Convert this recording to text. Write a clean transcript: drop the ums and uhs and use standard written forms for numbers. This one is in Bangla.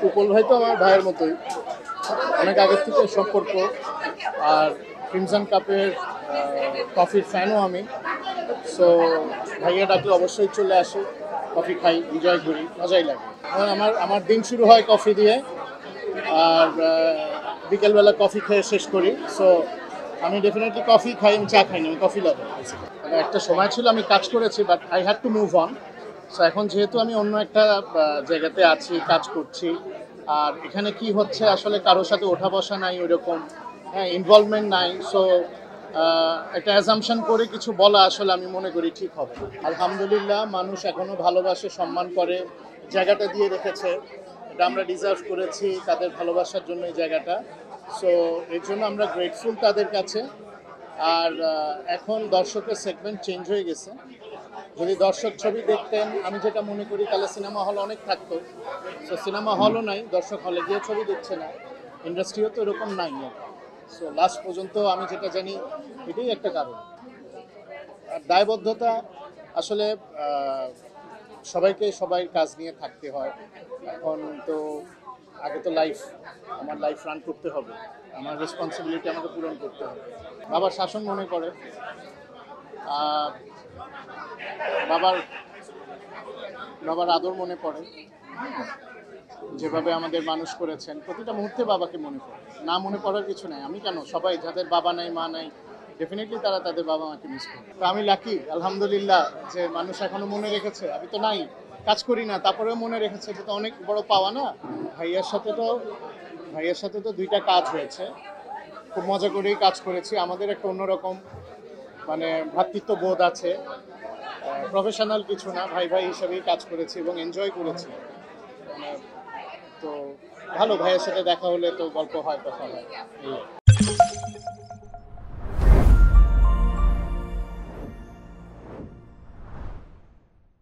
উপল ভাই তো আমার ভাইয়ের মতোই, অনেক আগের থেকে সম্পর্ক। আর ক্রিমসন কাপের কফির ফ্যানও আমি। সো ভাইয়া ডাকলে অবশ্যই চলে আসি, কফি খাই, এনজয় করি, মজাই লাগে। আমার আমার দিন শুরু হয় কফি দিয়ে, আর বিকেলবেলা কফি খেয়ে শেষ করি। সো আমি ডেফিনেটলি কফি খাই, আমি চা খাই না, আমি কফি লাভার। মানে একটা সময় ছিল আমি কাজ করেছি, but I had to move on. So এখন যেহেতু আমি অন্য একটা জায়গাতে আছি, কাজ করছি, আর এখানে কি হচ্ছে আসলে কারোর সাথে ওঠা বসা নাই ওইরকম, হ্যাঁ, ইনভলভমেন্ট নাই। সো একটা অ্যাজাম্পশন করে কিছু বলা আসলে আমি মনে করি ঠিক হবে না। আলহামদুলিল্লাহ, মানুষ এখনো ভালোবাসে, সম্মান করে, জায়গাটা দিয়ে রেখেছে। এটা আমরা ডিজার্ভ করেছি তাদের ভালোবাসার জন্য এই জায়গাটা। সো এর জন্য আমরা গ্রেটফুল তাদের কাছে। আর এখন দর্শকের সেগমেন্ট চেঞ্জ হয়ে গেছে। যদি দর্শক ছবি দেখতেন, আমি যেটা মনে করি, তাহলে সিনেমা হল অনেক থাকতো। সো সিনেমা হলও নাই, দর্শক হলে গিয়ে ছবি দেখছে না, ইন্ডাস্ট্রিও তো এরকম নাই। সো লাস্ট পর্যন্ত আমি যেটা জানি এটাই একটা কারণ। আর দায়বদ্ধতা আসলে সবাইকে সবাই কাজ নিয়ে থাকতে হয়। এখন তো আগে তো আমার লাইফ রান করতে হবে, আমার রেসপন্সিবিলিটি আমাকে পূরণ করতে হবে। বাবার শাসন মনে করে, আহ, বাবার বাবার আদর মনে পড়ে, যেভাবে আমাদের মানুষ করেছেন, প্রতিটা মুহূর্তে বাবাকে মনে পড়ে। না মনে পড়ার কিছু নাই। আমি কেন, সবাই যাদের বাবা নাই মা নাই, ডেফিনেটলি তারা তাদের বাবা মাকে মিস করে। তো আমি লাকি, আলহামদুলিল্লাহ, যে মানুষ এখনো মনে রেখেছে। আমি তো নাই, কাজ করি না, তারপরেও মনে রেখেছে, এটা তো অনেক বড় পাওয়া না। ভাইয়ার সাথে তো ভাইয়ার সাথে তো 2টা কাজ হয়েছে, খুব মজা করেই কাজ করেছি। আমাদের একটা অন্যরকম মানে ভ্রাতৃত্ব বোধ আছে, প্রফেশনাল কিছু না, ভাই ভাই হিসাবেই কাজ করেছি এবং এনজয় করেছি। মানে তো ভালো, ভাইয়ের সাথে দেখা হলে তো গল্প হয়, কথা হয়।